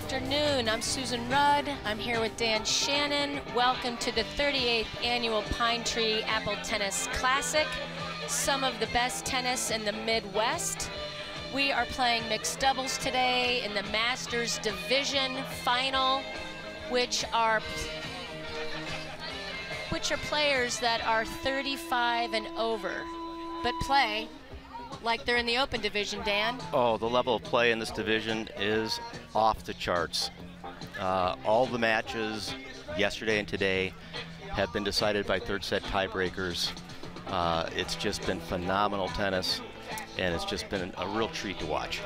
afternoon. I'm Susan Rudd. I'm here with Dan Shannon. Welcome to the 38th Annual Pine Tree Apple Tennis Classic. Some of the best tennis in the Midwest. We are playing mixed doubles today in the Masters Division Final, which are players that are 35 and over, but play like they're in the Open Division, Dan. Oh, the level of play in this division is off the charts. All the matches yesterday and today have been decided by third set tiebreakers. It's just been phenomenal tennis, and it's just been a real treat to watch.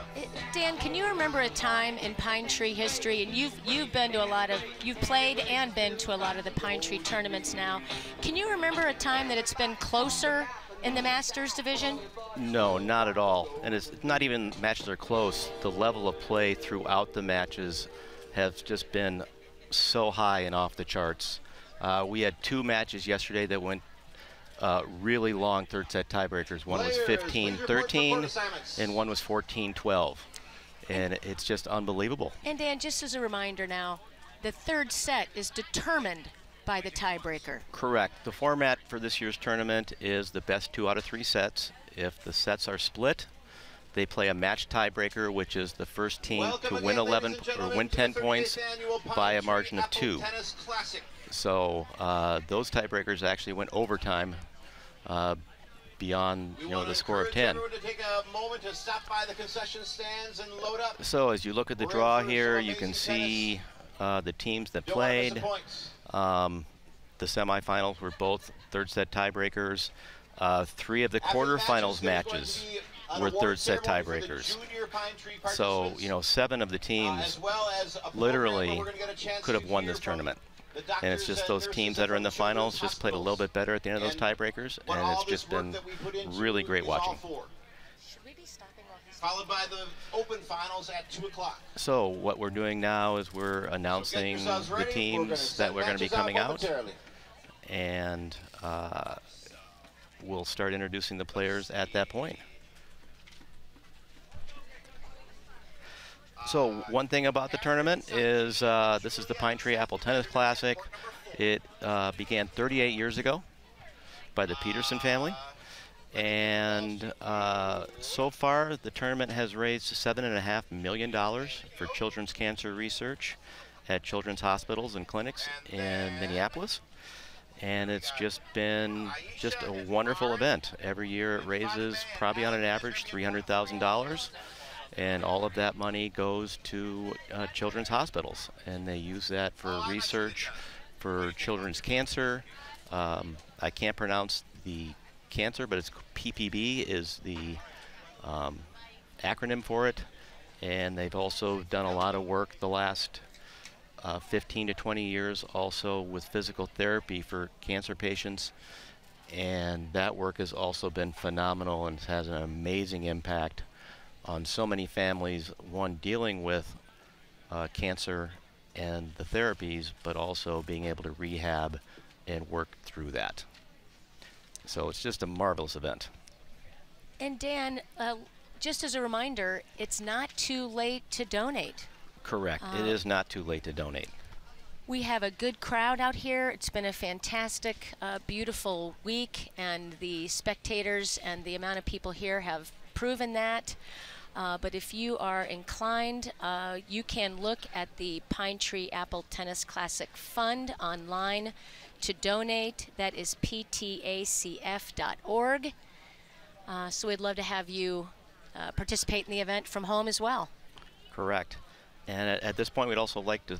Dan, can you remember a time in Pine Tree history, and you've been to you've played and been to a lot of the Pine Tree tournaments now. Can you remember a time that it's been closer in the Masters Division? No, not at all. And it's not even matches are close. The level of play throughout the matches has just been so high and off the charts. We had two matches yesterday that went really long third set tiebreakers. One was 15-13 and one was 14-12. And it's just unbelievable. And Dan, just as a reminder now, the third set is determined by the tiebreaker. Correct. The format for this year's tournament is the best 2 out of 3 sets. If the sets are split, they play a match tiebreaker, which is the first team to win 11 or win 10 points by a margin of 2. So those tiebreakers actually went overtime beyond the score of 10. So as you look at the draw here, you can see the teams that played. The semifinals were both third set tiebreakers. 3 of the quarterfinals matches were third set tiebreakers. So, 7 of the teams literally could have won this tournament. And it's just those teams that are in the finals just played a little bit better at the end of those tiebreakers, and it's just been really great watching. Followed by the Open Finals at 2 o'clock. So what we're doing now is we're announcing the teams that we're going to be coming out, and we'll start introducing the players at that point. So one thing about the tournament is this is the Pine Tree Apple Tennis Classic. It began 38 years ago by the Peterson family. And so far, the tournament has raised $7.5 million for children's cancer research at children's hospitals and clinics in Minneapolis. And it's just been a wonderful event. Every year it raises probably on an average $300,000. And all of that money goes to children's hospitals. And they use that for research for children's cancer. I can't pronounce the cancer, but it's PPB is the acronym for it, and they've also done a lot of work the last 15 to 20 years also with physical therapy for cancer patients, and that work has also been phenomenal and has an amazing impact on so many families, one dealing with cancer and the therapies, but also being able to rehab and work through that. So it's just a marvelous event. And Dan, just as a reminder, it's not too late to donate. Correct. It is not too late to donate. We have a good crowd out here. It's been a fantastic, beautiful week, and the spectators and the amount of people here have proven that. But if you are inclined, you can look at the Pine Tree Apple Tennis Classic Fund online to donate. That is PTACF.org. So we'd love to have you participate in the event from home as well. Correct. And at this point, we'd also like to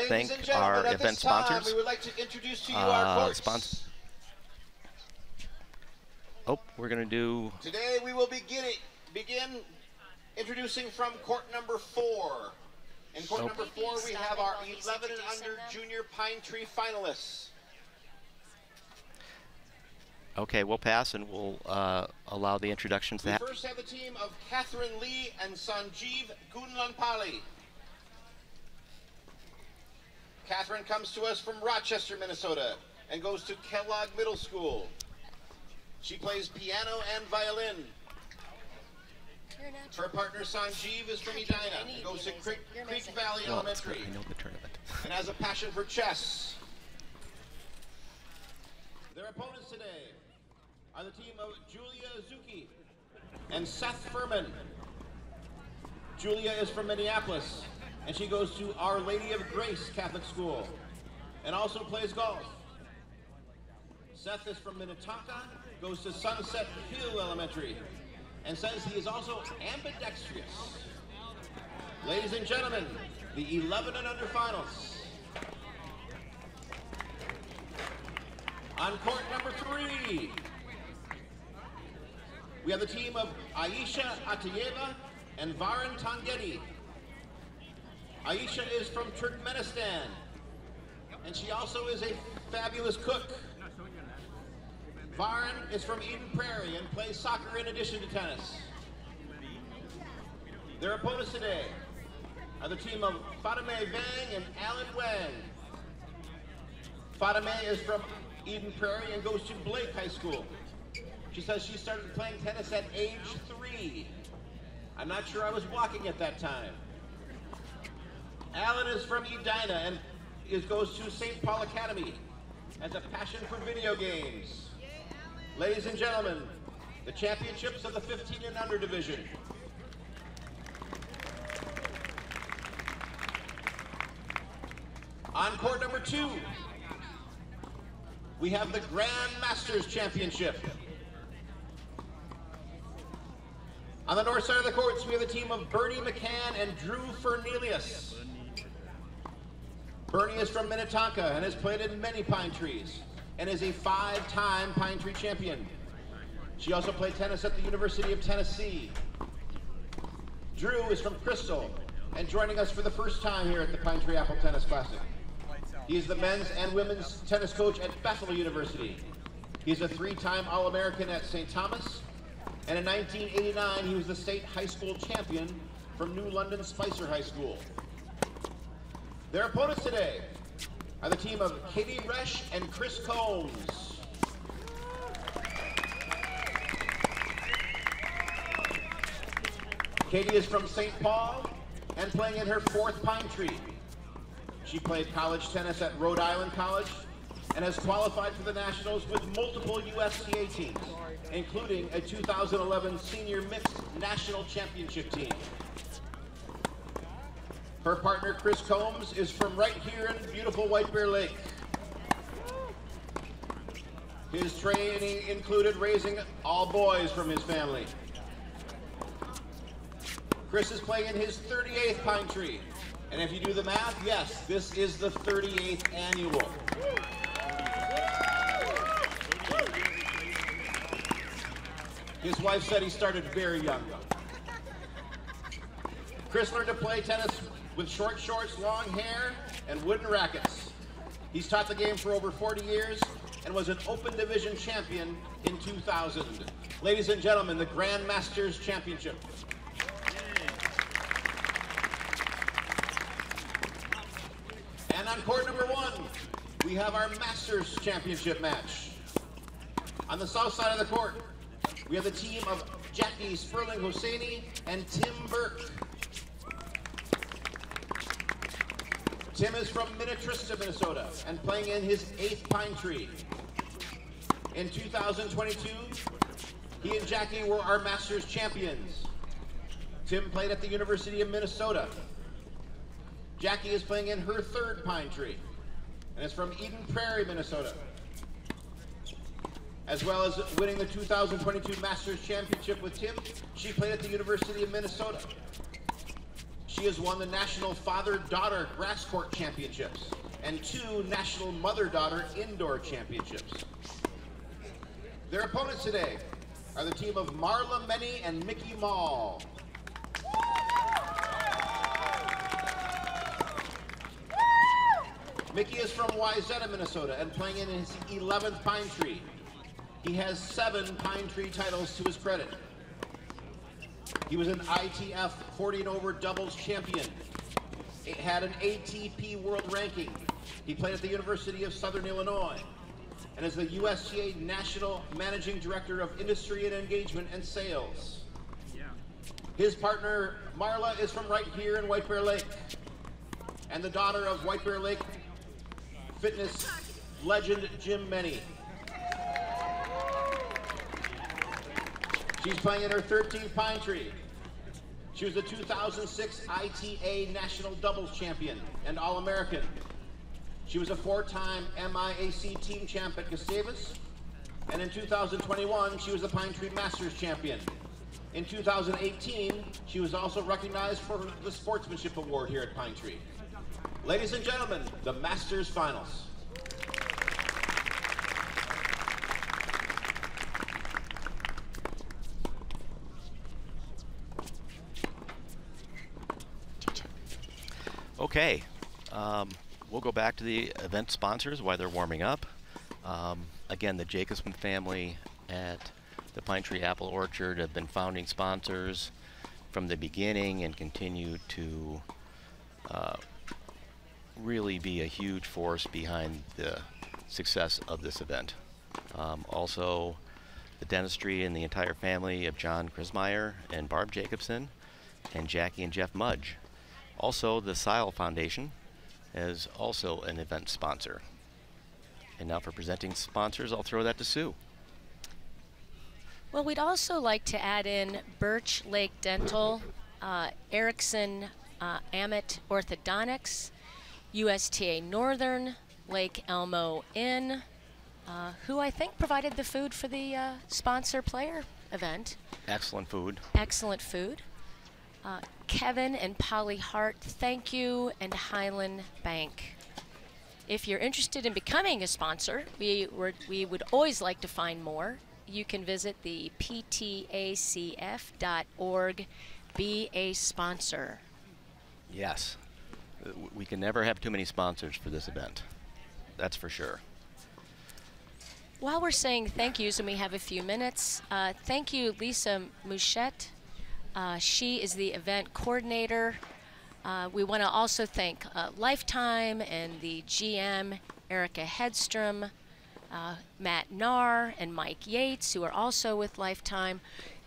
thank our event sponsors. We would like to introduce to you our courts. We're going to do... Today we will begin introducing from court number 4. In court number 4, we have our 11 and under junior Pine Tree finalists. Okay, we'll pass and we'll allow the introductions to happen. We first have the team of Catherine Lee and Sanjeev Gunlanpali. Catherine comes to us from Rochester, Minnesota, and goes to Kellogg Middle School. She plays piano and violin. Her partner Sanjeev is from Edina, goes to Creek Valley Elementary, I know the tournament. and has a passion for chess. Their opponents today are the team of Julia Zuki and Seth Furman. Julia is from Minneapolis, and she goes to Our Lady of Grace Catholic School, and also plays golf. Seth is from Minnetonka, goes to Sunset Hill Elementary, and says he is also ambidextrous. Ladies and gentlemen, the 11 and under finals. On court number 3, we have the team of Aisha Atayeva and Varan Tangeti. Aisha is from Turkmenistan, and she also is a fabulous cook. Varan is from Eden Prairie and plays soccer in addition to tennis. Their opponents today are the team of Fatime Vang and Alan Wang. Fatime is from Eden Prairie and goes to Blake High School. She says she started playing tennis at age 3. I'm not sure I was walking at that time. Alan is from Edina and goes to St. Paul Academy, has a passion for video games. Ladies and gentlemen, the championships of the 15 and under division. On court number 2, we have the Grand Masters Championship. On the north side of the courts, we have the team of Bernie McCann and Drew Fernelius. Bernie is from Minnetonka and has played in many pine trees and is a 5-time pine tree champion. She also played tennis at the University of Tennessee. Drew is from Crystal and joining us for the first time here at the Pine Tree Apple Tennis Classic. He is the men's and women's tennis coach at Bethel University. He's a 3-time All-American at St. Thomas, and in 1989 he was the state high school champion from New London Spicer High School. Their opponents today are the team of Katie Resch and Chris Combs. Katie is from St. Paul and playing in her 4th pine tree. She played college tennis at Rhode Island College and has qualified for the Nationals with multiple USTA teams, including a 2011 Senior Mixed National Championship team. Her partner, Chris Combs, is from right here in beautiful White Bear Lake. His training included raising all boys from his family. Chris is playing in his 38th pine tree. And if you do the math, yes, this is the 38th annual. His wife said he started very young, though. Chris learned to play tennis with short shorts, long hair, and wooden rackets. He's taught the game for over 40 years and was an Open Division champion in 2000. Ladies and gentlemen, the Grand Masters Championship. And on court number 1, we have our Masters Championship match. On the south side of the court, we have the team of Jackie Sperling-Hosseini and Tim Burke. Tim is from Minnetrista, Minnesota, and playing in his 8th pine tree. In 2022, he and Jackie were our Masters champions. Tim played at the University of Minnesota. Jackie is playing in her 3rd pine tree, and is from Eden Prairie, Minnesota. As well as winning the 2022 Masters Championship with Tim, she played at the University of Minnesota. She has won the National Father-Daughter Grass Court Championships and 2 National Mother-Daughter Indoor Championships. Their opponents today are the team of Marla Menny and Mickey Mall. Mickey is from Wayzata, Minnesota, and playing in his 11th pine tree. He has 7 pine tree titles to his credit. He was an ITF 40 and over doubles champion. It had an ATP world ranking. He played at the University of Southern Illinois and is the USTA National Managing Director of Industry and Engagement and Sales. His partner, Marla, is from right here in White Bear Lake, and the daughter of White Bear Lake fitness legend Jim Menny. She's playing in her 13th Pine Tree. She was the 2006 ITA National Doubles Champion and All-American. She was a 4-time MIAC team champ at Gustavus, and in 2021, she was the Pine Tree Masters champion. In 2018, she was also recognized for the Sportsmanship Award here at Pine Tree. Ladies and gentlemen, the Masters Finals. Okay, we'll go back to the event sponsors while they're warming up. Again, the Jacobson family at the Pine Tree Apple Orchard have been founding sponsors from the beginning and continue to really be a huge force behind the success of this event. Also, the dentistry and the entire family of John Krismeyer and Barb Jacobson and Jackie and Jeff Mudge. Also, the Sile Foundation is also an event sponsor. And now for presenting sponsors, I'll throw that to Sue. Well, we'd also like to add in Birch Lake Dental, Erickson Amet Orthodontics, USTA Northern, Lake Elmo Inn, who I think provided the food for the sponsor player event. Excellent food. Excellent food. Kevin and Polly Hart, thank you, and Highland Bank. If you're interested in becoming a sponsor, we would always like to find more. You can visit the PTACF.org, be a sponsor. Yes. We can never have too many sponsors for this event. That's for sure. While we're saying thank yous, and we have a few minutes, thank you, Lisa Mouchette. She is the event coordinator. We want to also thank Lifetime and the GM, Erica Hedstrom, Matt Narr, and Mike Yates, who are also with Lifetime.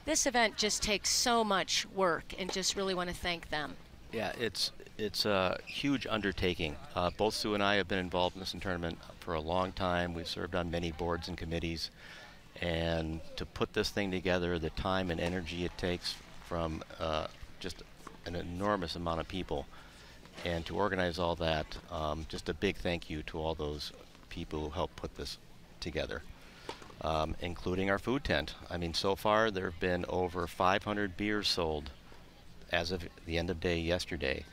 This event just takes so much work, and just really want to thank them. Yeah, it's a huge undertaking. Both Sue and I have been involved in this tournament for a long time. We've served on many boards and committees, and to put this thing together, the time and energy it takes from just an enormous amount of people, and to organize all that, just a big thank you to all those people who helped put this together, including our food tent. I mean, so far there have been over 500 beers sold as of the end of day yesterday.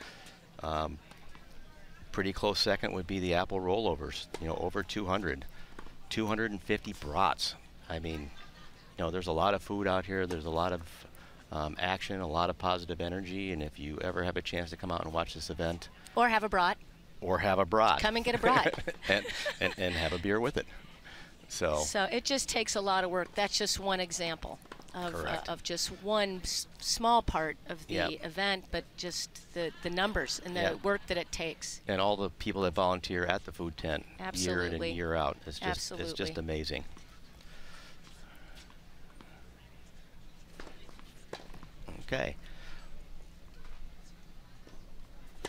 Pretty close second would be the apple rollovers, you know, over 200. 250 brats. I mean, you know, there's a lot of food out here. There's a lot of action, a lot of positive energy, and if you ever have a chance to come out and watch this event, Or have a brat. Come and get a brat. and have a beer with it. So it just takes a lot of work. That's just one example of just one small part of the event, but just the numbers and the work that it takes. And all the people that volunteer at the food tent year in and year out. It's just amazing. Okay.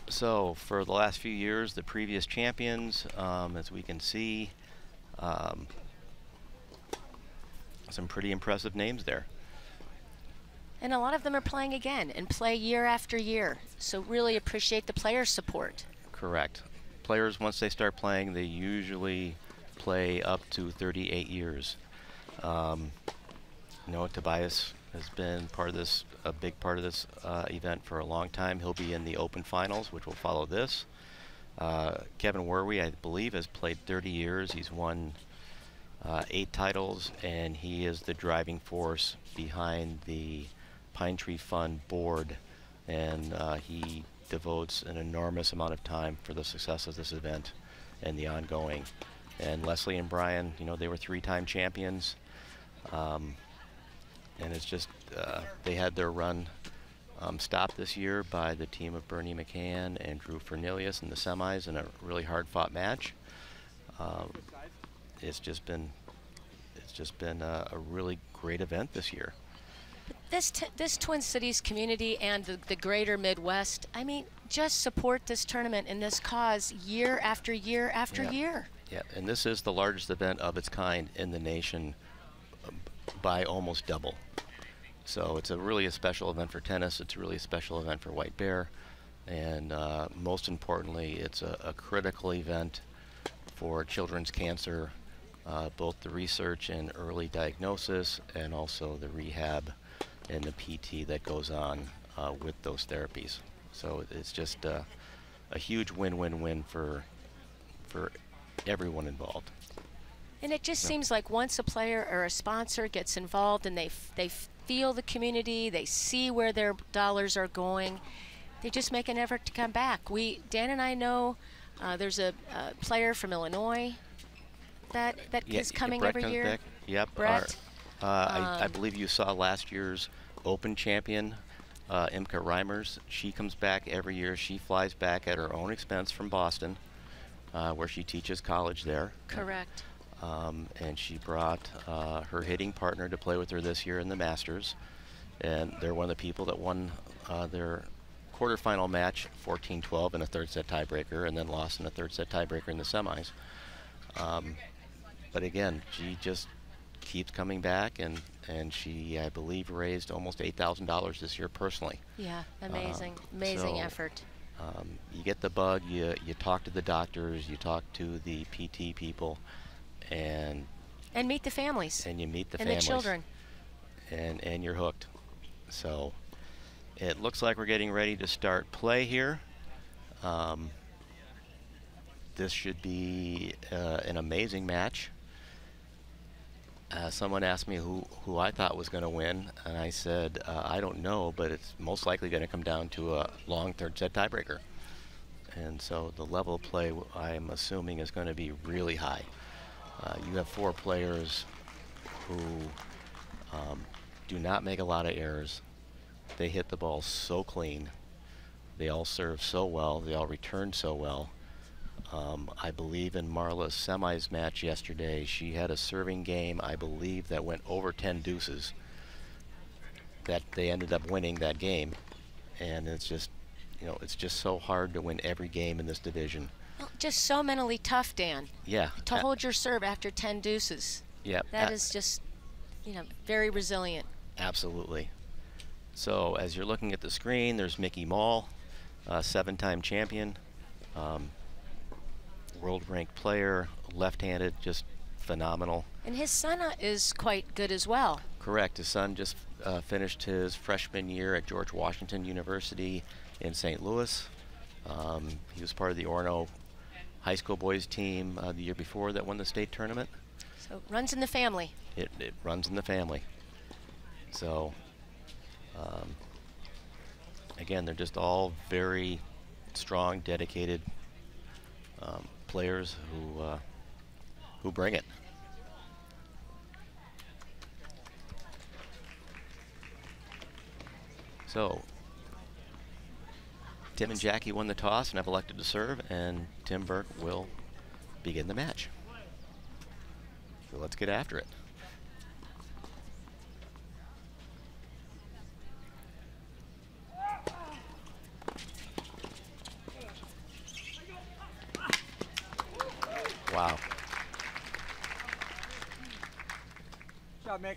So for the last few years, the previous champions, as we can see, some pretty impressive names there. And a lot of them are playing again and play year after year. So really appreciate the player support. Correct. Players, once they start playing, they usually play up to 38 years. You know, Tobias has been part of this, a big part of this event for a long time. He'll be in the Open Finals, which will follow this. Kevin Werwe, I believe, has played 30 years. He's won 8 titles, and he is the driving force behind the Pine Tree Fund board, and he devotes an enormous amount of time for the success of this event and the ongoing. And Leslie and Brian, you know, they were 3-time champions. And it's just, they had their run stopped this year by the team of Bernie McCann and Drew Fernelius in the semis in a really hard-fought match. It's just been a really great event this year. This Twin Cities community and the greater Midwest, I mean, just support this tournament and this cause year after year after year. Yeah, and this is the largest event of its kind in the nation by almost double. So it's really a special event for tennis. It's really a special event for White Bear. And most importantly, it's a critical event for children's cancer, both the research and early diagnosis and also the rehab and the PT that goes on with those therapies. So it's just a huge win-win-win for everyone involved. And it just seems like once a player or a sponsor gets involved and they feel the community, they see where their dollars are going, they just make an effort to come back. Dan and I know there's a player from Illinois that is coming every year. Back. Yep. Brett. I believe you saw last year's Open champion, Imka Reimers. She comes back every year. She flies back at her own expense from Boston, where she teaches college there. Correct. And she brought her hitting partner to play with her this year in the Masters. And they're one of the people that won their quarterfinal match 14-12 in a third set tiebreaker and then lost in a third set tiebreaker in the semis. But again, she just keeps coming back, and she, I believe, raised almost $8,000 this year personally. Yeah, amazing effort. You get the bug, you talk to the doctors, you talk to the PT people, and meet the families. And you meet the and families. The children. And you're hooked. So it looks like we're getting ready to start play here. This should be an amazing match. Someone asked me who I thought was going to win, and I said, I don't know, but it's most likely going to come down to a long third set tiebreaker. And so the level of play, I'm assuming, is going to be really high. You have four players who do not make a lot of errors. They hit the ball so clean. They all serve so well. They all return so well. I believe in Marla's semis match yesterday, she had a serving game, I believe, that went over 10 deuces. That they ended up winning that game. And it's just, it's just so hard to win every game in this division. Well, just so mentally tough, Dan. Yeah. To hold your serve after 10 deuces. Yeah. That is just, very resilient. Absolutely. So as you're looking at the screen, there's Mickey Mall, 7-time champion. World ranked player, left-handed, just phenomenal. And his son is quite good as well. Correct. His son just finished his freshman year at George Washington University in St. Louis. He was part of the Orono high school boys team the year before that won the state tournament. So it runs in the family. It runs in the family. So again, they're just all very strong, dedicated players who bring it. So Tim and Jackie won the toss and have elected to serve, and Tim Burke will begin the match. So let's get after it. Wow. Good job, Mick.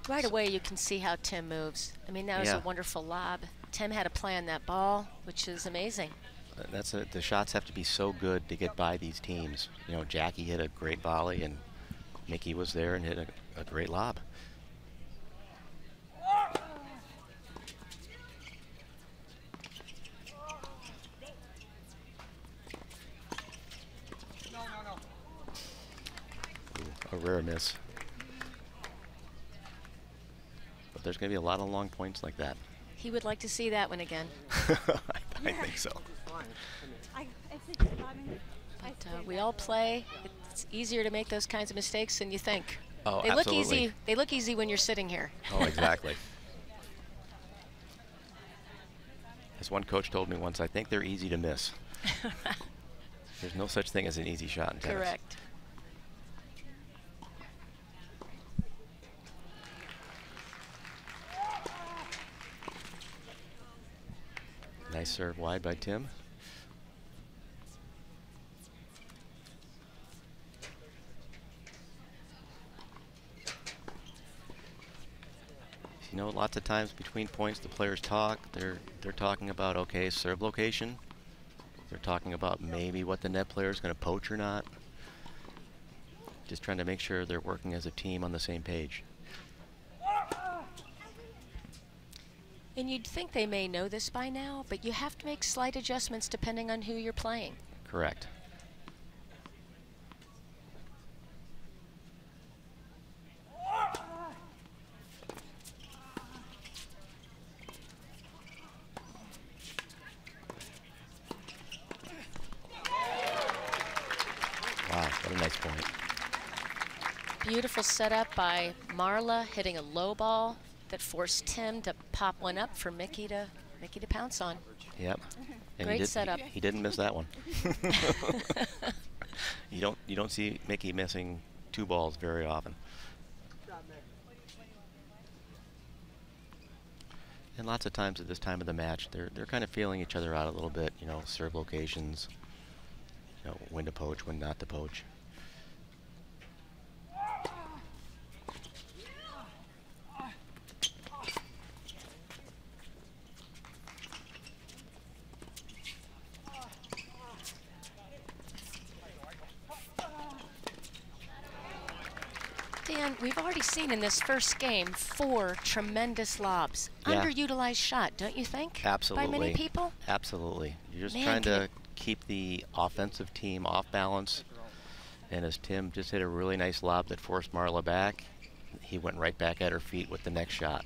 Right away, you can see how Tim moves. I mean, that was a wonderful lob. Tim had to play on that ball, which is amazing. That's it. The shots have to be so good to get by these teams. Jackie hit a great volley, and Mickey was there and hit a great lob. A rare miss. But there's going to be a lot of long points like that. He would like to see that one again. I think so. But, we all play. It's easier to make those kinds of mistakes than you think. Oh, they absolutely. look easy. They look easy when you're sitting here. Oh, exactly. As one coach told me once, I think they're easy to miss. There's no such thing as an easy shot in tennis. Correct. Nice serve wide by Tim. You know, lots of times between points the players talk. They're talking about, okay, serve location. They're talking about maybe what the net player is going to poach or not. Just trying to make sure they're working as a team on the same page. And you'd think they may know this by now, but you have to make slight adjustments depending on who you're playing. Correct. Wow, what a nice point. Beautiful setup by Marla, hitting a low ball that forced Tim to pop one up for Mickey to pounce on. Yep. And Great setup. He didn't miss that one. You don't see Mickey missing 2 balls very often. And lots of times at this time of the match, they're kind of feeling each other out a little bit. You know, serve locations. You know, when to poach, when not to poach. Dan, we've already seen in this first game 4 tremendous lobs. Yeah. Underutilized shot, don't you think? Absolutely. By many people? Absolutely. You're just Man, trying to keep the offensive team off balance. And as Tim just hit a really nice lob that forced Marla back, he went right back at her feet with the next shot.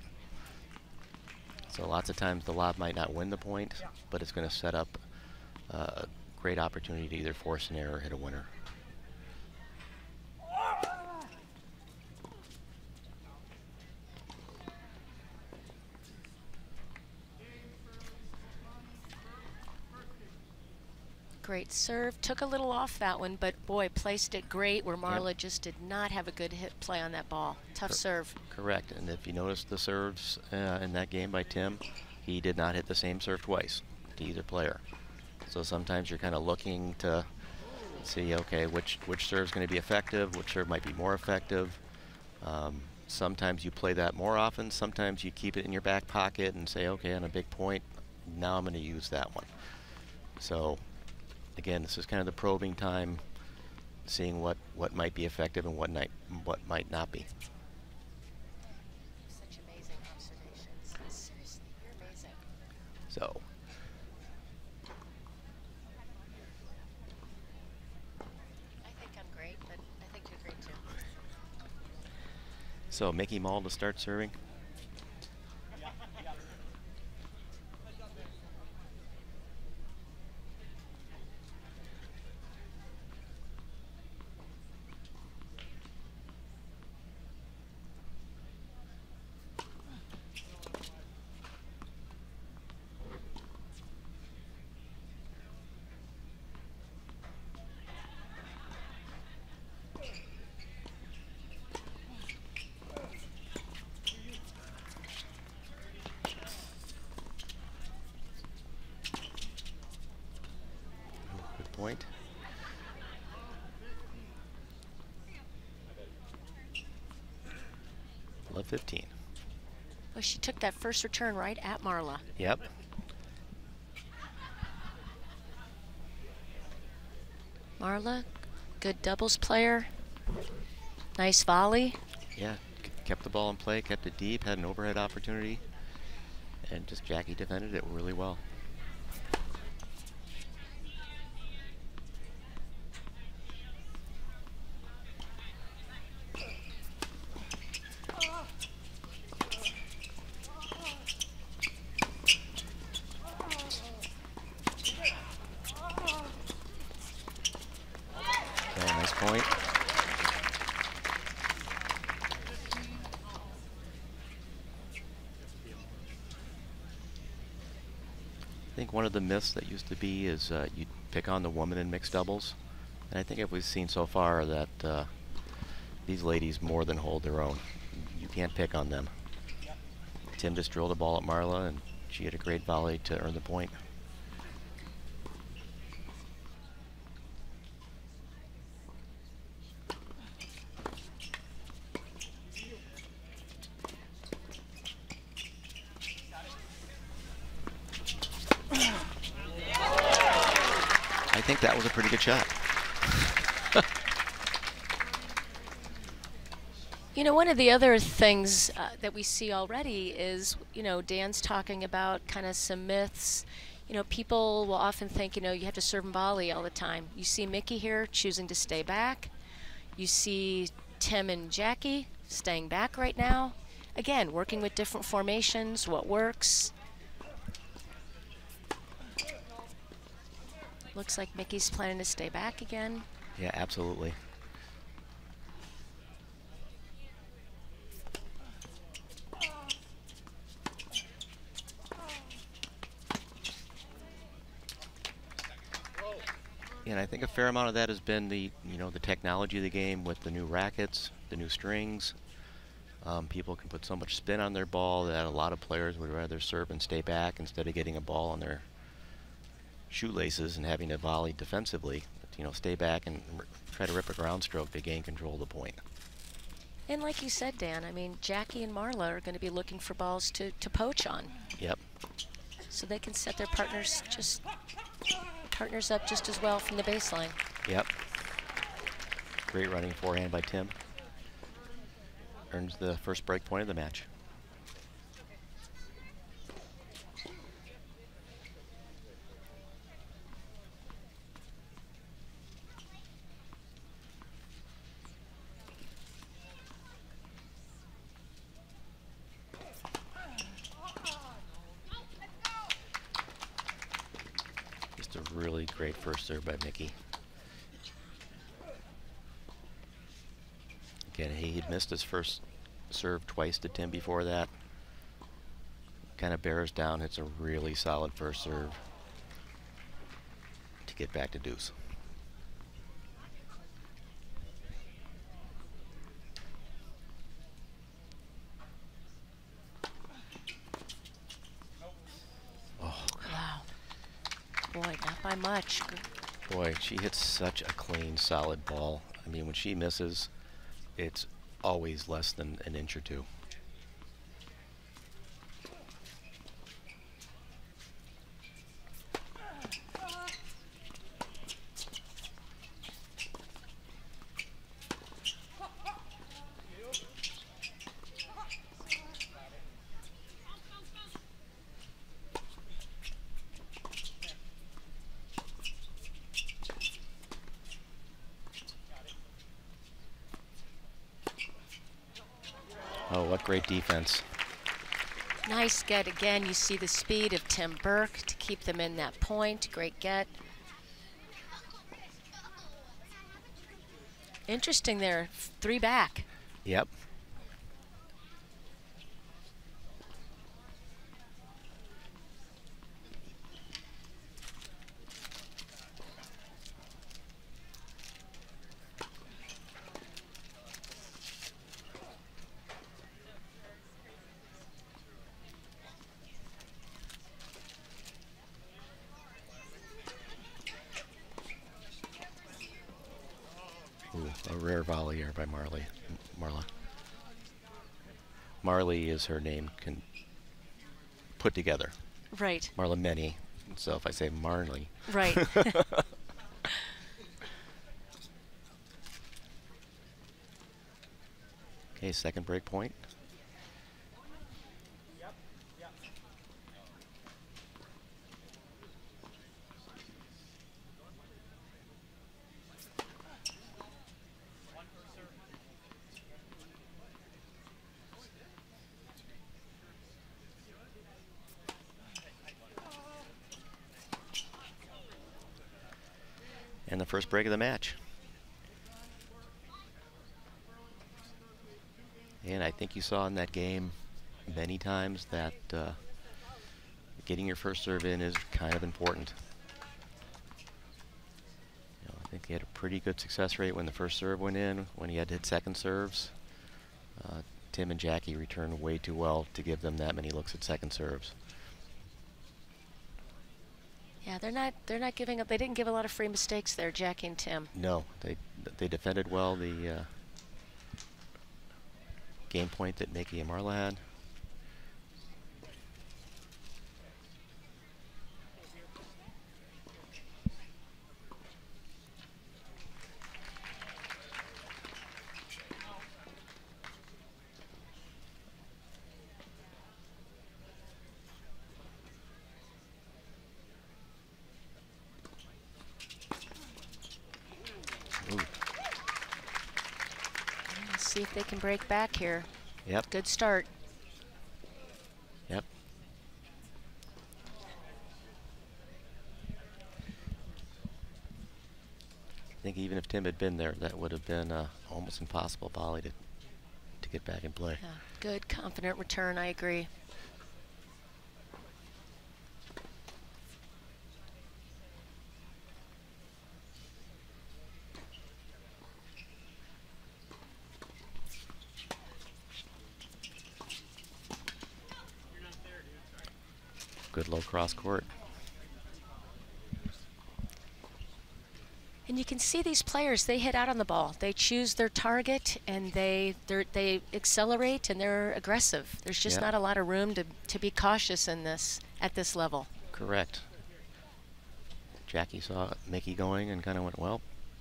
So lots of times the lob might not win the point, but it's going to set up a great opportunity to either force an error or hit a winner. Great serve. Took a little off that one, but boy, placed it great where Marla just did not have a good hit play on that ball. Tough serve. Correct. And if you notice the serves in that game by Tim, he did not hit the same serve twice to either player. So sometimes you're kind of looking to see, okay, which serve is going to be effective, which serve might be more effective. Sometimes you play that more often. Sometimes you keep it in your back pocket and say, okay, on a big point, now I'm going to use that one. So again, this is kind of the probing time, seeing what might be effective and what might not be. Such amazing observations. Seriously, you're amazing. So I think I'm great, but I think you're great too. So Mickey Mall to start serving. Point. Love 15. Well, she took that first return right at Marla. Yep. Marla, good doubles player. Nice volley. Yeah, kept the ball in play, kept it deep, had an overhead opportunity, and just Jackie defended it really well. Point. I think one of the myths that used to be is you pick on the woman in mixed doubles, and I think we've seen so far that these ladies more than hold their own. You can't pick on them. Tim just drilled a ball at Marla, and she had a great volley to earn the point. I think that was a pretty good shot. You know, one of the other things that we see already is, you know, Dan's talking about kind of some myths. You know, people will often think, you know, you have to serve and volley all the time. You see Mickey here choosing to stay back. You see Tim and Jackie staying back right now. Again, working with different formations, what works. Looks like Mickey's planning to stay back again. Yeah, absolutely. And I think a fair amount of that has been the, you know, the technology of the game with the new rackets, the new strings. People can put so much spin on their ball that a lot of players would rather serve and stay back instead of getting a ball on their shoelaces and having to volley defensively. You know, stay back and try to rip a ground stroke to gain control of the point. And like you said, Dan, I mean, Jackie and Marla are going to be looking for balls to poach on. Yep. So they can set their partners up just as well from the baseline. Yep. Great running forehand by Tim. Earns the first break point of the match. Just a really great first serve by Mickey. Again, he'd missed his first serve twice to Tim before that. Kind of bears down, hits a really solid first serve to get back to deuce. Oh, wow. Boy, not by much. Boy, she hits such a clean, solid ball. I mean, when she misses, it's always less than an inch or two. Oh, what great defense. Nice get again. You see the speed of Tim Burke to keep them in that point. Great get. Interesting there, 3 back. Yep. Ooh, a rare volley here by Marla. Marley is her name put together. Right. Marla Many. So if I say Marley. Right. Okay, second break point. And the first break of the match. And I think you saw in that game many times that getting your first serve in is kind of important. You know, I think he had a pretty good success rate when the first serve went in. When he had to hit second serves, Tim and Jackie returned way too well to give them that many looks at second serves. Yeah, they're not giving up. They didn't give a lot of free mistakes there, Jackie and Tim. No, they defended well the game point that Mickey and Marla had. see if they can break back here. Yep. Good start. Yep. I think even if Tim had been there, that would have been almost impossible volley to get back in play. Yeah. Good, confident return, I agree. Good low cross court. And you can see these players, they hit out on the ball. They choose their target and they accelerate and they're aggressive. There's just not a lot of room to be cautious in this at this level. Correct. Jackie saw Mickey going and kind of went, well,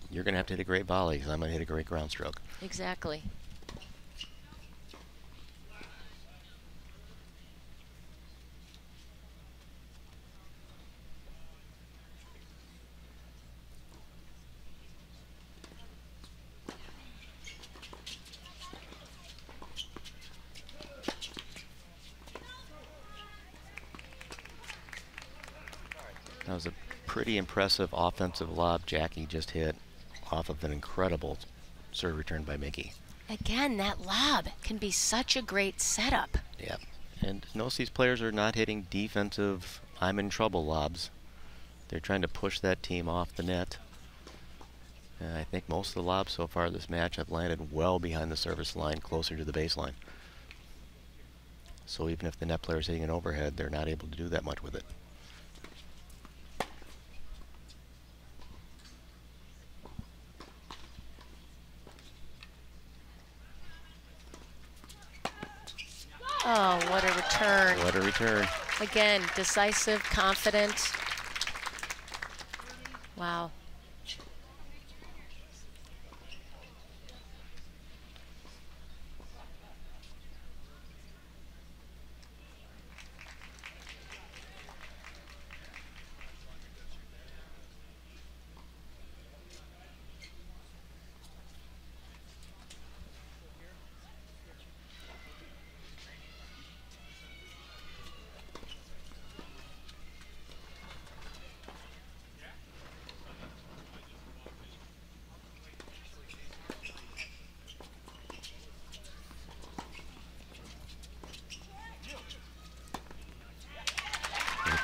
you're going to have to hit a great volley because I'm going to hit a great ground stroke. Exactly. That was a pretty impressive offensive lob Jackie just hit off of an incredible serve return by Mickey. Again, that lob can be such a great setup. Yep. And notice these players are not hitting defensive, I'm in trouble lobs. They're trying to push that team off the net. And I think most of the lobs so far this match have landed well behind the service line, closer to the baseline. So even if the net player is hitting an overhead, they're not able to do that much with it. Oh, what a return. What a return. Again, decisive, confident. Wow.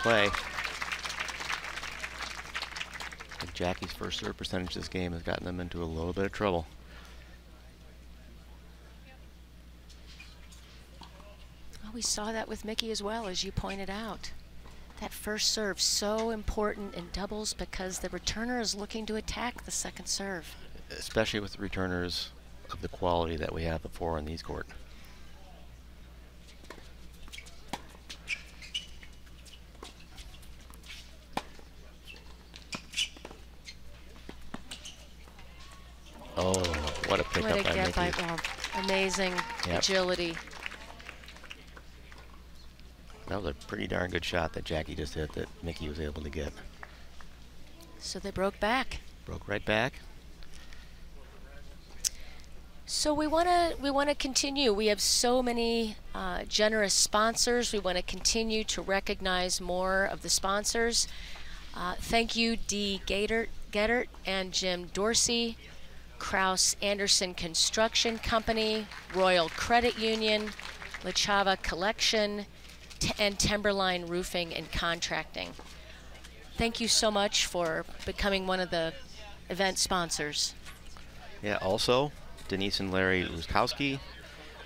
Play. I think Jackie's first serve percentage this game has gotten them into a little bit of trouble. Well, we saw that with Mickey as well, as you pointed out. That first serve so important in doubles because the returner is looking to attack the second serve. Especially with returners of the quality that we have before on these court. Oh, what a pickup by Mickey. Amazing agility. That was a pretty darn good shot that Jackie just hit that Mickey was able to get. So they broke back. Broke right back. So we want to continue. We have so many generous sponsors. We want to continue to recognize more of the sponsors. Thank you, Dee Gettert and Jim Dorsey, Kraus Anderson Construction Company, Royal Credit Union, Lachava Collection, and Timberline Roofing and Contracting. Thank you so much for becoming one of the event sponsors. Yeah, also Denise and Larry Ruskowski,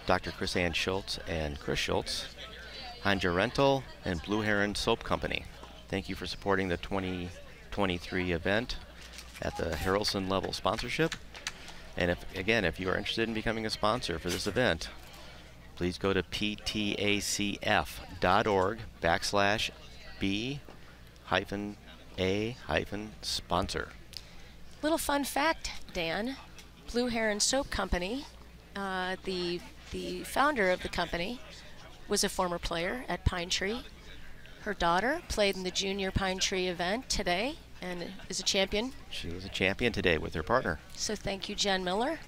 Dr. Chris Ann Schultz and Chris Schultz, Hanja Rental, and Blue Heron Soap Company. Thank you for supporting the 2023 event at the Harrelson level sponsorship. And if you are interested in becoming a sponsor for this event, please go to ptacf.org/B-A-sponsor. Little fun fact, Dan. Blue Heron Soap Company, the founder of the company, was a former player at Pine Tree. Her daughter played in the junior Pine Tree event today and is a champion. She was a champion today with her partner. So thank you, Jen Miller.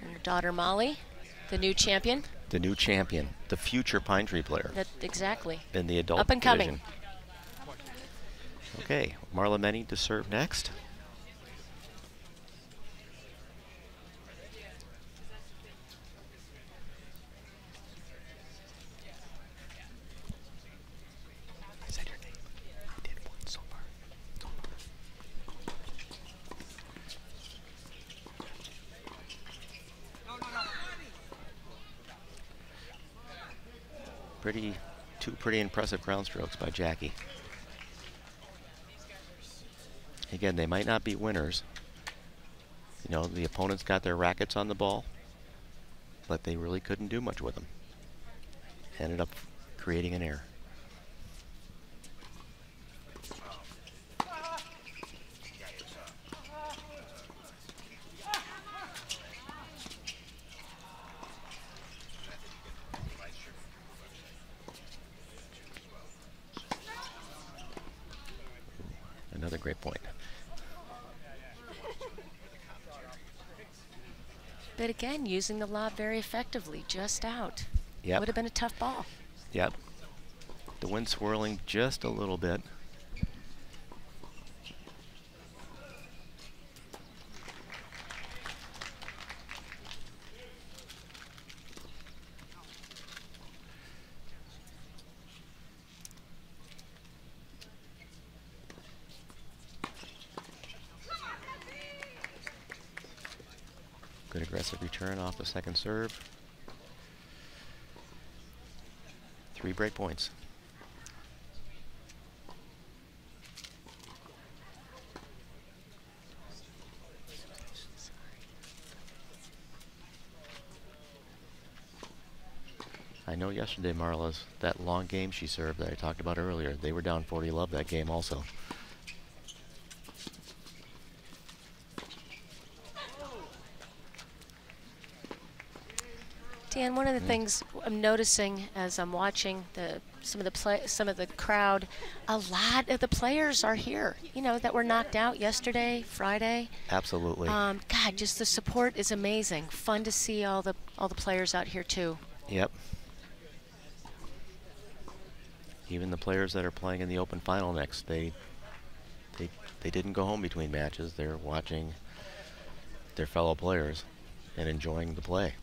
And her daughter Molly, the new champion. The new champion, the future Pine Tree player. Exactly. In the adult Up and division. coming. Okay, Marla Menny to serve next. I said your name. I did one so far. Two pretty impressive ground strokes by Jackie. Again, they might not be winners. You know, the opponents got their rackets on the ball, but they really couldn't do much with them. Ended up creating an error. Another great point. But again, using the lob very effectively, just out. Yep. Would have been a tough ball. Yep. The wind swirling just a little bit. Good aggressive return off the second serve. 3 break points. I know yesterday, Marla's, that long game she served that I talked about earlier, they were down 40-love that game also. Dan, one of the things I'm noticing as I'm watching some of the crowd, a lot of the players are here. You know, that were knocked out yesterday, Friday. Absolutely. God, just the support is amazing. Fun to see all the players out here too. Yep. Even the players that are playing in the Open Final next, they didn't go home between matches. They're watching their fellow players and enjoying the play.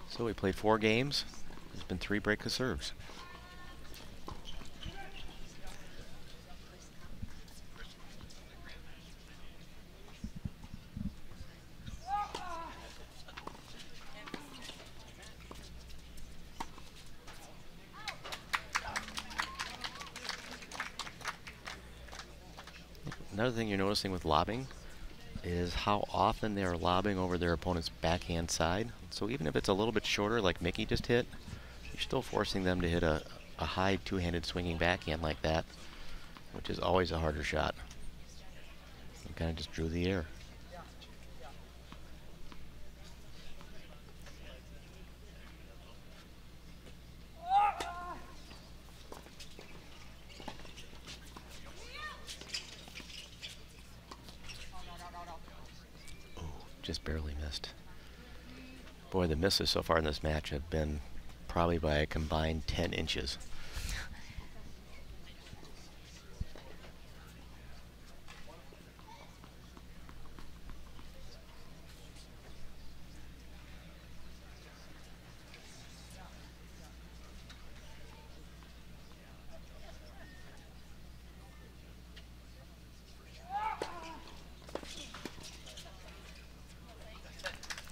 So we played 4 games. There's been 3 break of serves. Another thing you're noticing with lobbing is how often they're lobbing over their opponent's backhand side. So even if it's a little bit shorter, like Mickey just hit, you're still forcing them to hit a high two-handed swinging backhand like that, which is always a harder shot. You kind of just drew the air. Just barely missed. Boy, the misses so far in this match have been probably by a combined 10 inches.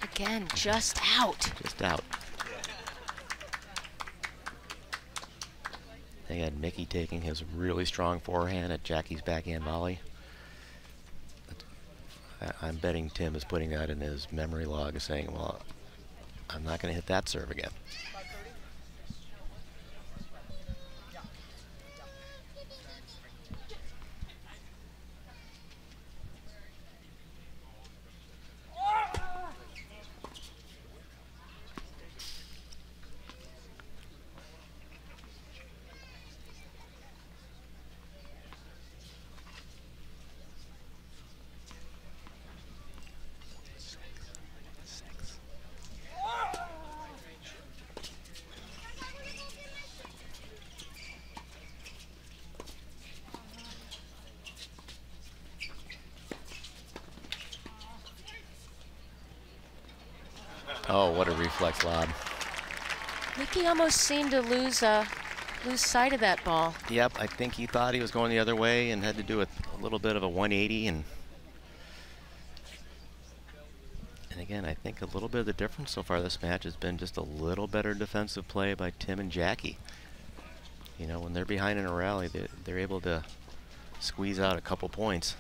Again, just out. Just out. They had Mickey taking his really strong forehand at Jackie's backhand volley. I'm betting Tim is putting that in his memory log, saying, well, I'm not going to hit that serve again. Oh, what a reflex lob. Mickey almost seemed to lose sight of that ball. Yep, I think he thought he was going the other way and had to do a little bit of a 180. And again, I think a little bit of the difference so far this match has been just a little better defensive play by Tim and Jackie. You know, when they're behind in a rally, they're able to squeeze out a couple points.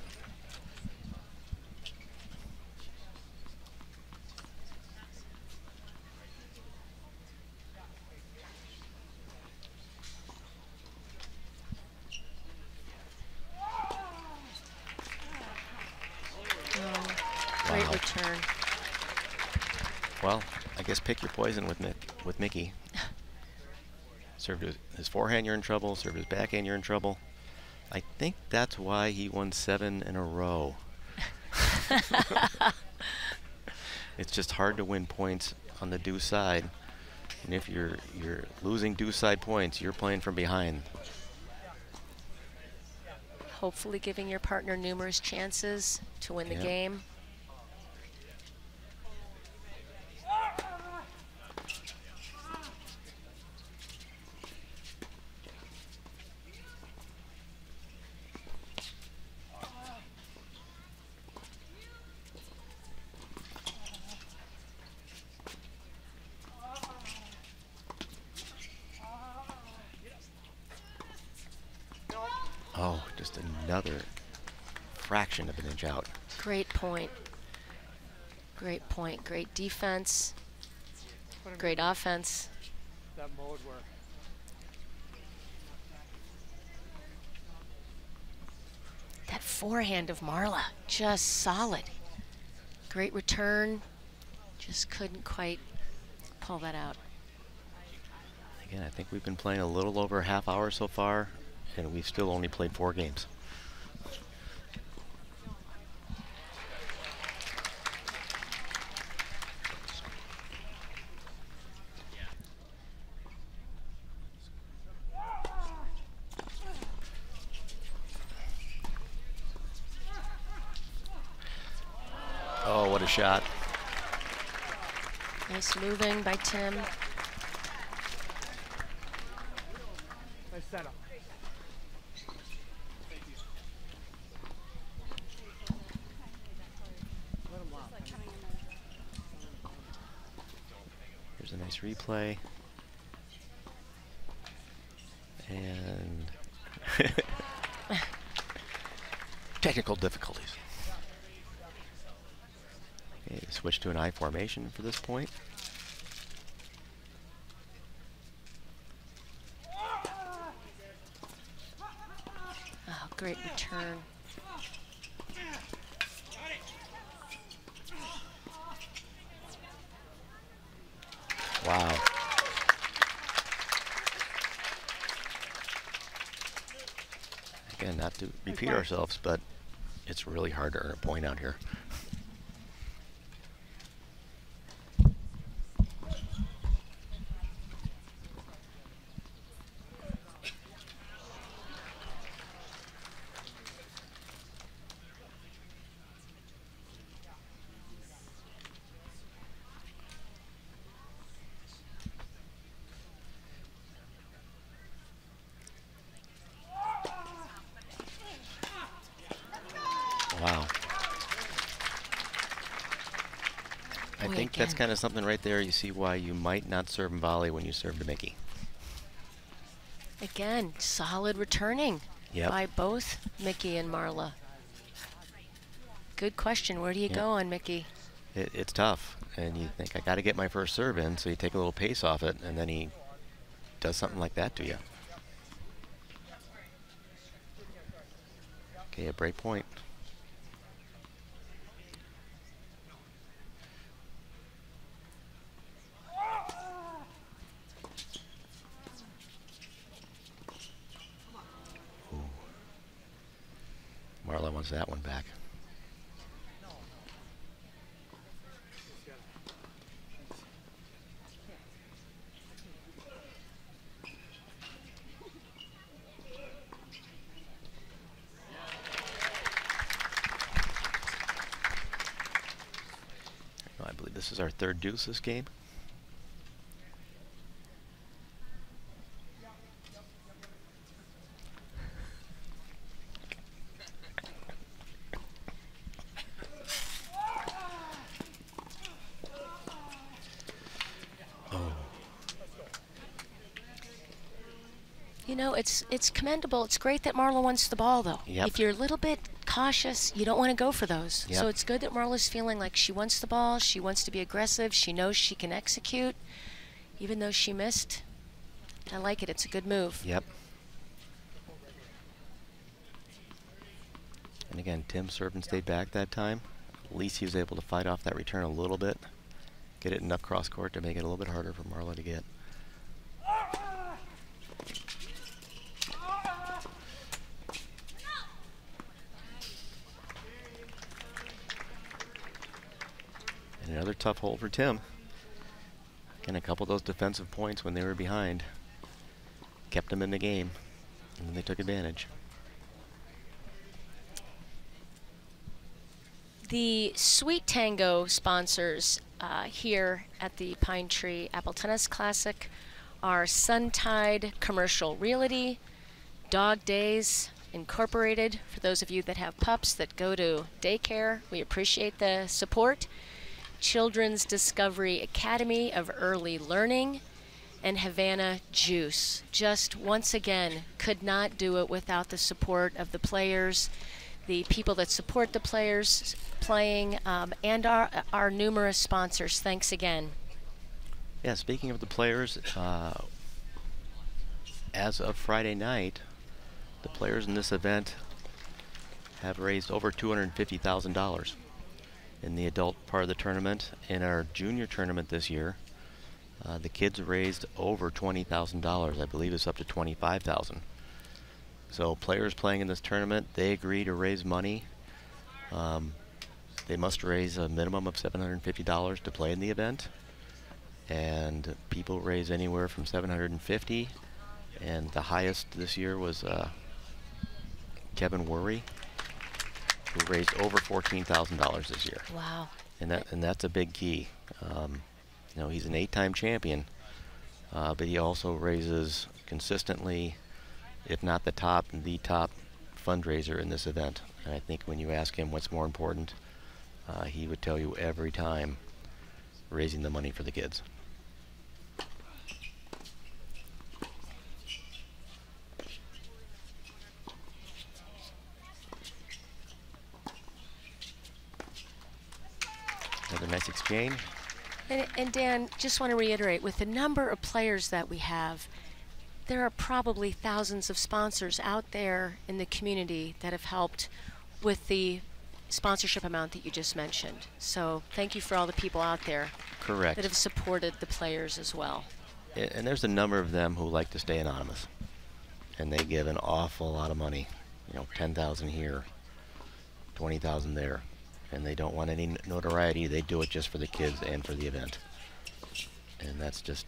Great return. Well, I guess pick your poison with Mickey. Served his forehand, you're in trouble. Served his backhand, you're in trouble. I think that's why he won 7 in a row. It's just hard to win points on the deuce side. And if you're losing deuce side points, you're playing from behind. Hopefully giving your partner numerous chances to win the game. Oh, just another fraction of an inch out. Great point. Great point. Great defense. Great offense. That mode work. That forehand of Marla, just solid. Great return. Just couldn't quite pull that out. Again, I think we've been playing a little over a half hour so far, and we've still only played 4 games. Oh, what a shot. Nice moving by Tim. Nice setup. Here's a nice replay. And technical difficulties. Okay, switch to an I formation for this point. Oh, great return. Wow. Again, not to repeat ourselves, but it's really hard to earn a point out here. Wow. I think that's kind of something right there. You see why you might not serve and volley when you serve to Mickey. Again, solid returning by both Mickey and Marla. Good question. Where do you go on Mickey? It's tough. And you think, I got to get my first serve in, so you take a little pace off it, and then he does something like that to you. Okay, a break point. Marla wants that one back. I believe this is our third deuce this game. You know, it's commendable. It's great that Marla wants the ball, though. Yep. If you're a little bit cautious, you don't want to go for those. Yep. So it's good that Marla's feeling like she wants the ball. She wants to be aggressive. She knows she can execute, even though she missed. I like it. It's a good move. Yep. And again, Tim served and stayed back that time. At least he was able to fight off that return a little bit, get it enough cross court to make it a little bit harder for Marla to get. And another tough hole for Tim. Again, a couple of those defensive points when they were behind kept them in the game, and they took advantage. The Sweet Tango sponsors here at the Pine Tree Apple Tennis Classic are Suntide Commercial Realty, Dog Days Incorporated, for those of you that have pups that go to daycare, we appreciate the support, Children's Discovery Academy of Early Learning, and Havana Juice. Just once again, could not do it without the support of the players, the people that support the players playing, and our numerous sponsors. Thanks again. Yeah, speaking of the players, as of Friday night, the players in this event have raised over $250,000 in the adult part of the tournament. In our junior tournament this year, the kids raised over $20,000. I believe it's up to $25,000. So players playing in this tournament, they agree to raise money. They must raise a minimum of $750 to play in the event. And people raise anywhere from $750, and the highest this year was Kevin Worry, who raised over $14,000 this year. Wow. And that's a big key. You know, he's an 8-time champion, but he also raises consistently, if not the top fundraiser in this event. And I think when you ask him what's more important, he would tell you every time raising the money for the kids. Another nice exchange. And Dan, just want to reiterate, with the number of players that we have, there are probably thousands of sponsors out there in the community that have helped with the sponsorship amount that you just mentioned. So thank you for all the people out there. Correct. That have supported the players as well. And there's a number of them who like to stay anonymous, and they give an awful lot of money. You know, $10,000 here, $20,000 there, and they don't want any notoriety. They do it just for the kids and for the event, and that's just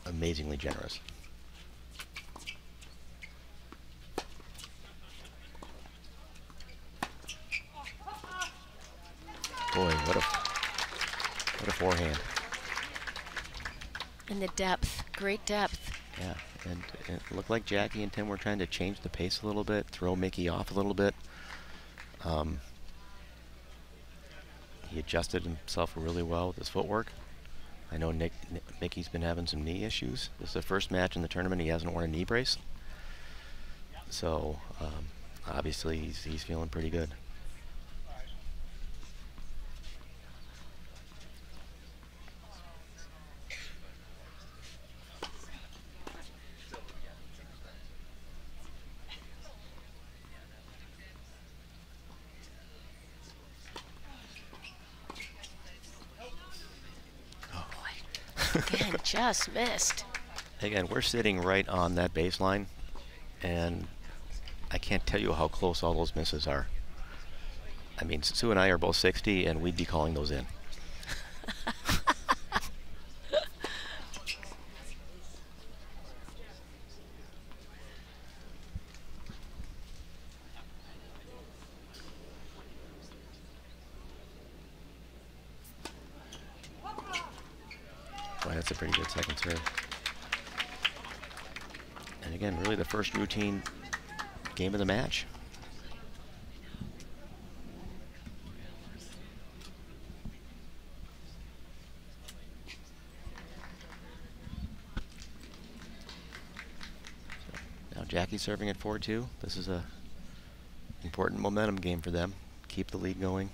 amazingly generous. Boy, what a forehand. And the depth, great depth. Yeah, and it looked like Jackie and Tim were trying to change the pace a little bit, throw Mickey off a little bit. He adjusted himself really well with his footwork. I know Mickey's been having some knee issues. This is the first match in the tournament he hasn't worn a knee brace. So obviously he's feeling pretty good. Again, just missed. Again, we're sitting right on that baseline, and I can't tell you how close all those misses are. I mean, Sue and I are both 60, and we'd be calling those in. That's a pretty good second serve. And again, really the first routine game of the match. Now Jackie serving at 4-2. This is a important momentum game for them. Keep the lead going.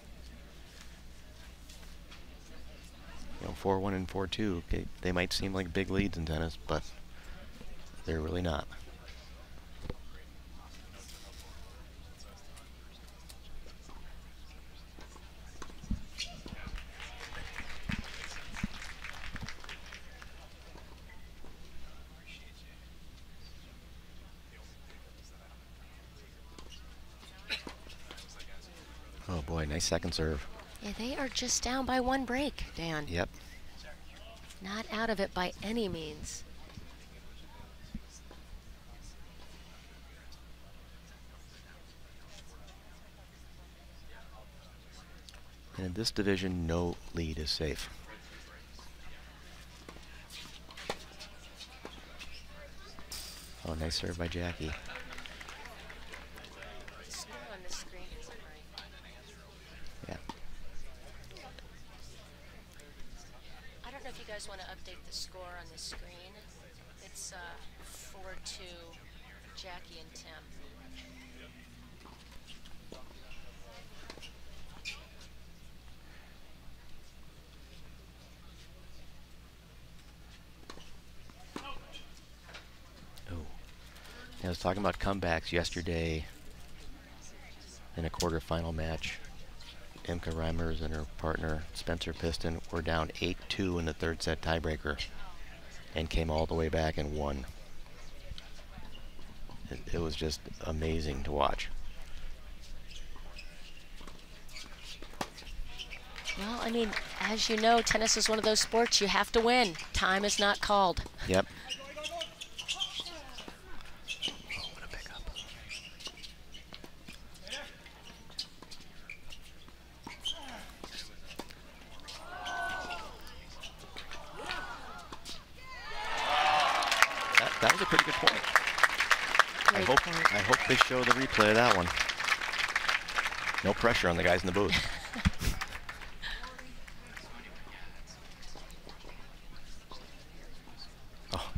You know, 4-1 and 4-2, okay, they might seem like big leads in tennis, but they're really not. Oh boy, nice second serve. Yeah, they are just down by 1 break, Dan. Yep. Not out of it by any means. And in this division, no lead is safe. Oh, nice serve by Jackie. Score on the screen isn't right. Yeah. I don't know if you guys want to update the score on the screen. It's 4-2, Jackie and Tim. I was talking about comebacks yesterday in a quarterfinal match. Imke Reimers and her partner Spencer Piston were down 8-2 in the third set tiebreaker and came all the way back and won. It was just amazing to watch. Well, I mean, as you know, tennis is one of those sports you have to win. Time is not called. Yep. That was a pretty good point. I hope they show the replay of that one. No pressure on the guys in the booth. Oh.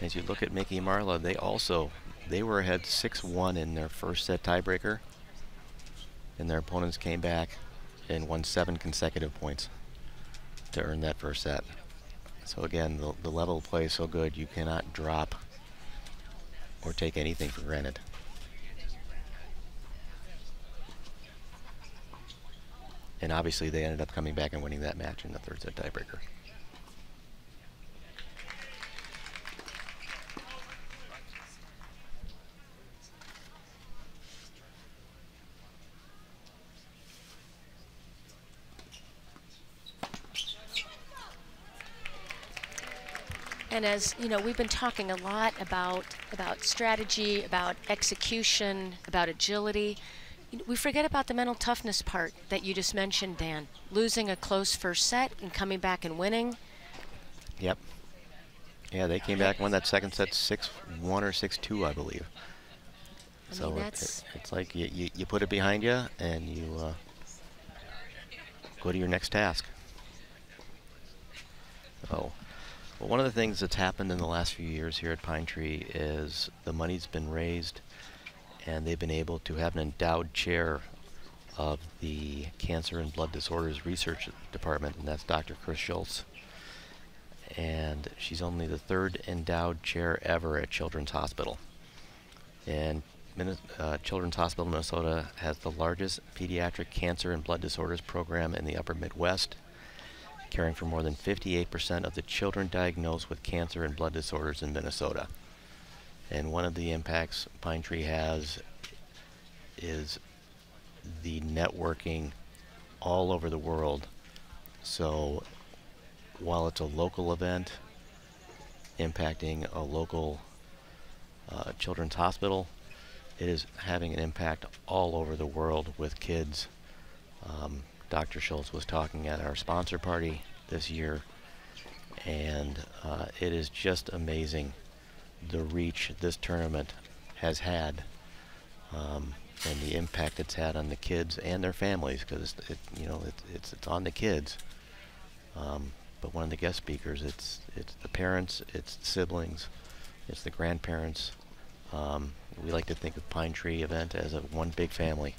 As you look at Mickey and Marla, they were ahead 6-1 in their first set tiebreaker, and their opponents came back and won 7 consecutive points to earn that first set. So again, the level of play is so good, you cannot drop or take anything for granted. And obviously they ended up coming back and winning that match in the third set tiebreaker. And as you know, we've been talking a lot about strategy, about execution, about agility. We forget about the mental toughness part that you just mentioned, Dan. Losing a close first set and coming back and winning. Yep. Yeah, they came back and won that second set 6-1 or 6-2, I believe. I mean, that's it's like you put it behind you and you go to your next task. Oh. Well, one of the things that's happened in the last few years here at Pine Tree is the money's been raised and they've been able to have an endowed chair of the Cancer and Blood Disorders Research Department, and that's Dr. Chris Schultz. And she's only the 3rd endowed chair ever at Children's Hospital. And Children's Hospital Minnesota has the largest pediatric cancer and blood disorders program in the upper Midwest, caring for more than 58% of the children diagnosed with cancer and blood disorders in Minnesota. And one of the impacts Pine Tree has is the networking all over the world. So while it's a local event impacting a local children's hospital, it is having an impact all over the world with kids. Dr. Schultz was talking at our sponsor party this year, and it is just amazing the reach this tournament has had, and the impact it's had on the kids and their families, because it's on the kids. But one of the guest speakers, it's the parents, it's the siblings, it's the grandparents. We like to think of Pine Tree event as one big family.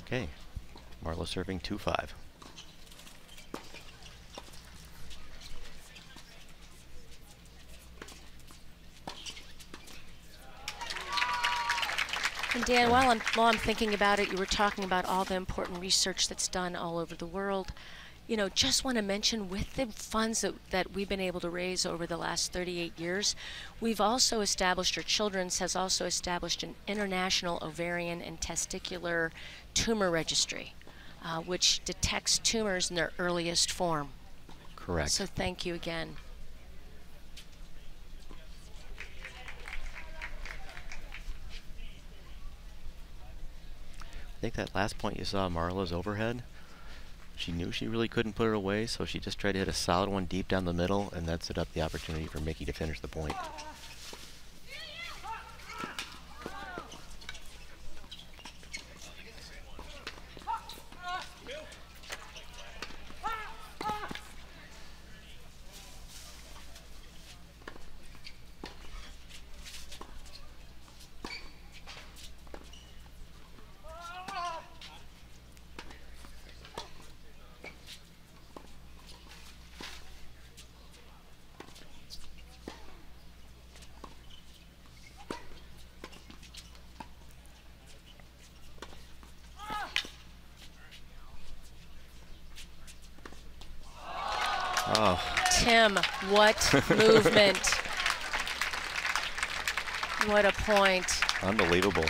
Okay, Marla serving 2-5. And Dan, while I'm thinking about it, you were talking about all the important research that's done all over the world. You know, just want to mention, with the funds that we've been able to raise over the last 38 years, we've also established, or Children's has also established, an international ovarian and testicular tumor registry, which detects tumors in their earliest form. Correct. So thank you again. I think that last point you saw, Marla's overhead, she knew she really couldn't put it away, so she just tried to hit a solid one deep down the middle, and that set up the opportunity for Mickey to finish the point. Oh. Tim, what movement. What a point. Unbelievable.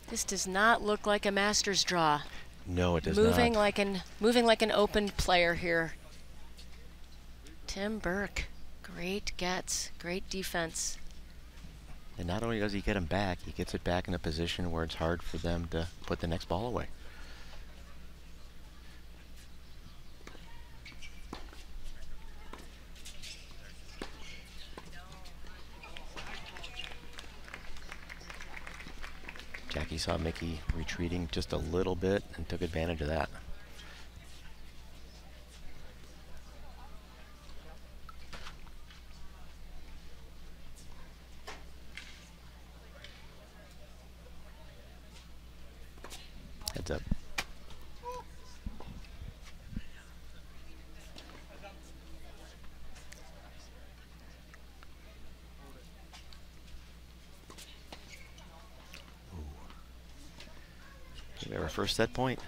This does not look like a Masters draw. No, it does moving not. Moving like an open player here. Tim Burke, great gets, great defense. And not only does he get him back, he gets it back in a position where it's hard for them to put the next ball away. Jackie saw Mickey retreating just a little bit and took advantage of that. Heads up. We have our first set point.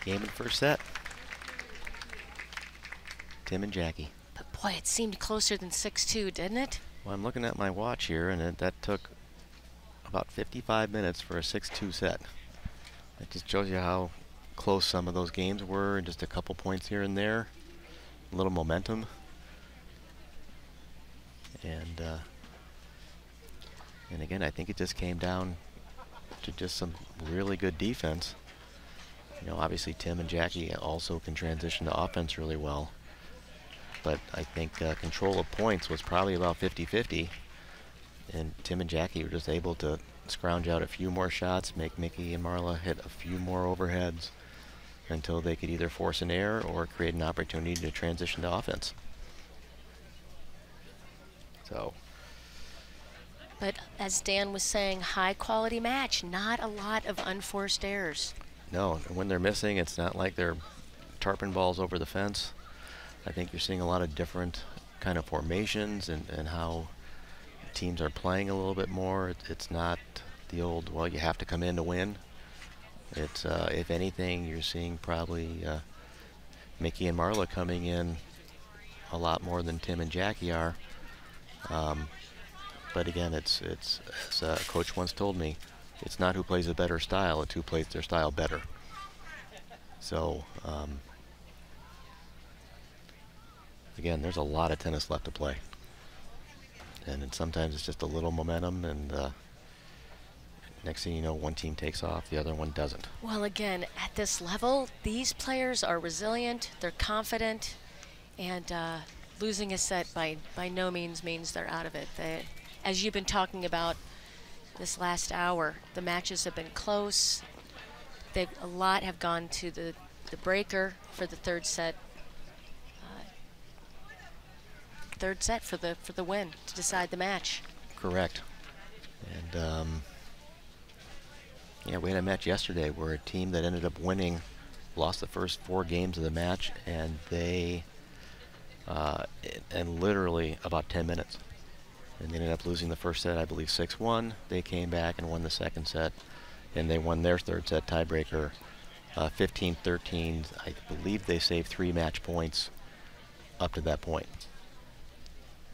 Game in the first set. Tim and Jackie. But boy, it seemed closer than 6-2, didn't it? Well, I'm looking at my watch here, and that took about 55 minutes for a 6-2 set. That just shows you how close some of those games were, and just a couple points here and there. A little momentum. And again, I think it just came down to just some really good defense. You know, obviously Tim and Jackie also can transition to offense really well. But I think control of points was probably about 50-50. And Tim and Jackie were just able to scrounge out a few more shots, make Mickey and Marla hit a few more overheads until they could either force an error or create an opportunity to transition to offense. So. But as Dan was saying, high quality match, not a lot of unforced errors. No, and when they're missing, it's not like they're tarpon balls over the fence. I think you're seeing a lot of different kind of formations and how teams are playing a little bit more. It's not the old, well, you have to come in to win. It's, if anything, you're seeing probably Mickey and Marla coming in a lot more than Tim and Jackie are. But again, it's as a coach once told me, it's not who plays a better style, it's who plays their style better. So, again, there's a lot of tennis left to play. And then sometimes it's just a little momentum, and next thing you know, one team takes off, the other one doesn't. Well, again, at this level, these players are resilient, they're confident, and losing a set by no means they're out of it. As you've been talking about this last hour, the matches have been close. A lot have gone to the breaker for the third set. For the win to decide the match. Correct. And yeah, we had a match yesterday where a team that ended up winning lost the first 4 games of the match, and they and literally about 10 minutes, and they ended up losing the first set, I believe 6-1. They came back and won the second set, and they won their third set tiebreaker 15-13. I believe they saved 3 match points up to that point.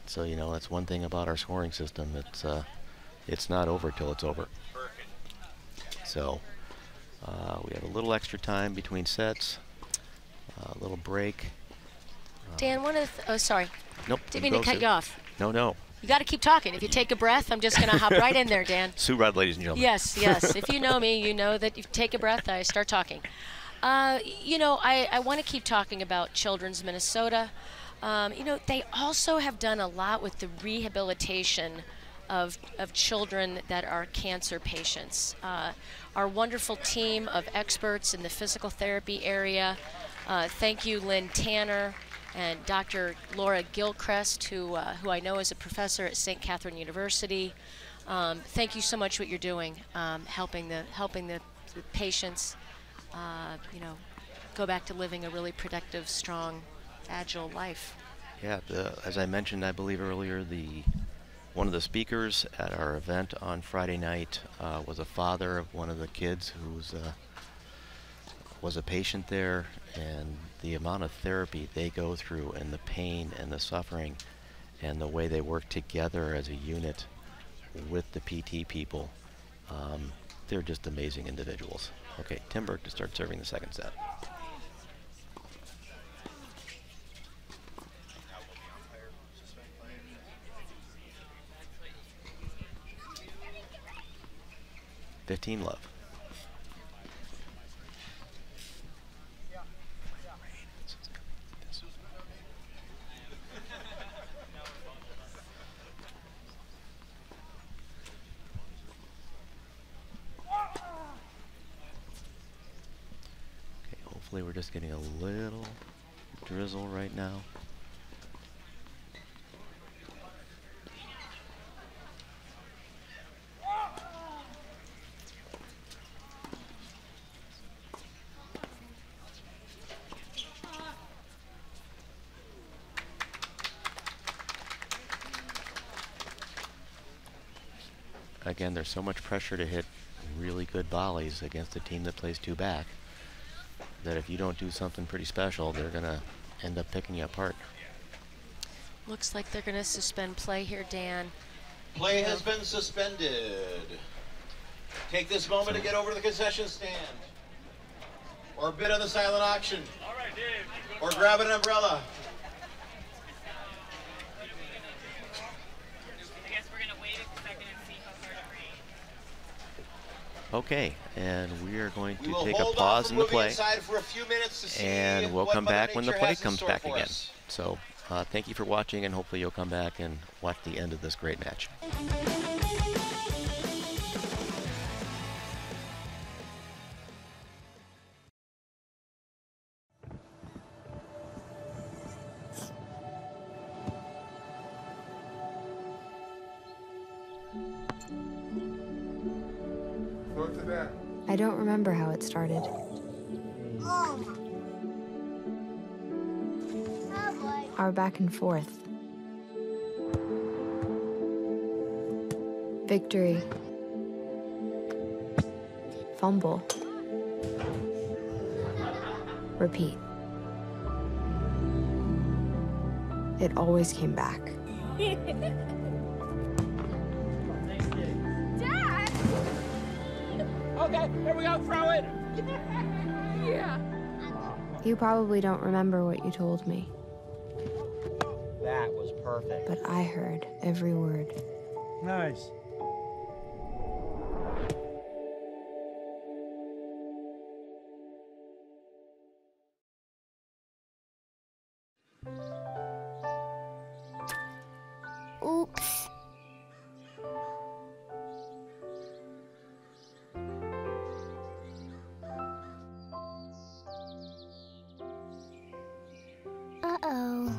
So, you know, that's one thing about our scoring system. It's not over till it's over. So we have a little extra time between sets, a little break. Dan, oh, sorry. Nope. Didn't mean to cut you off. No. You got to keep talking. If you take a breath, I'm just going to hop right in there, Dan. Sue Rudd, ladies and gentlemen. Yes. If you know me, you know that if you take a breath, I start talking. You know, I want to keep talking about Children's Minnesota. You know, they also have done a lot with the rehabilitation of children that are cancer patients. Our wonderful team of experts in the physical therapy area. Thank you, Lynn Tanner and Dr. Laura Gilchrist, who I know is a professor at St. Catherine University. Thank you so much what you're doing, helping the patients, you know, go back to living a really productive, strong, agile life. Yeah, as I mentioned, I believe earlier, one of the speakers at our event on Friday night was a father of one of the kids who was a patient there, and the amount of therapy they go through and the pain and the suffering and the way they work together as a unit with the PT people, they're just amazing individuals. Okay, Tim Burke to start serving the second set. Love. Okay, hopefully we're just getting a little drizzle right now. Again, there's so much pressure to hit really good volleys against a team that plays 2 back that if you don't do something pretty special, they're going to end up picking you apart. Looks like they're going to suspend play here, Dan. Play has been suspended. Take this moment to get over to the concession stand, or bid on the silent auction, or grab an umbrella. Okay, and we are going to take a pause in the play, and we'll come back when the play comes back again. So thank you for watching, and hopefully you'll come back and watch the end of this great match. I don't remember how it started. Our back and forth. Victory. Fumble. Repeat. It always came back. Dad! Okay, here we go, throw it! Yeah. You probably don't remember what you told me, That was perfect. but I heard every word. Nice. Oops. Uh-oh.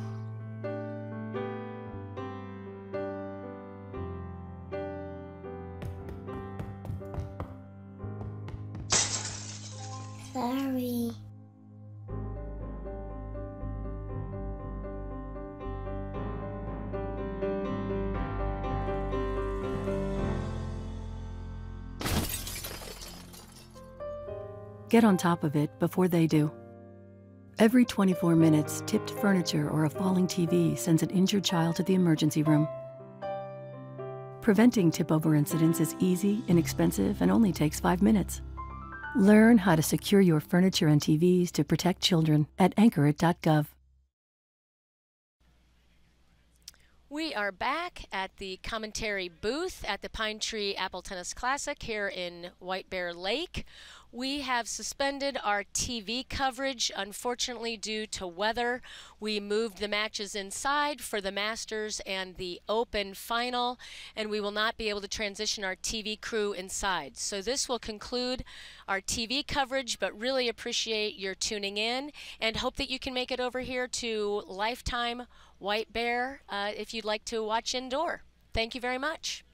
Sorry. Get on top of it before they do. Every 24 minutes, tipped furniture or a falling TV sends an injured child to the emergency room. Preventing tip-over incidents is easy, inexpensive, and only takes 5 minutes. Learn how to secure your furniture and TVs to protect children at anchorit.gov. We are back at the commentary booth at the Pine Tree Apple Tennis Classic here in White Bear Lake. We have suspended our TV coverage, unfortunately, due to weather. We moved the matches inside for the Masters and the Open final, and we will not be able to transition our TV crew inside. So this will conclude our TV coverage, but really appreciate your tuning in and hope that you can make it over here to Lifetime White Bear if you'd like to watch indoor. Thank you very much.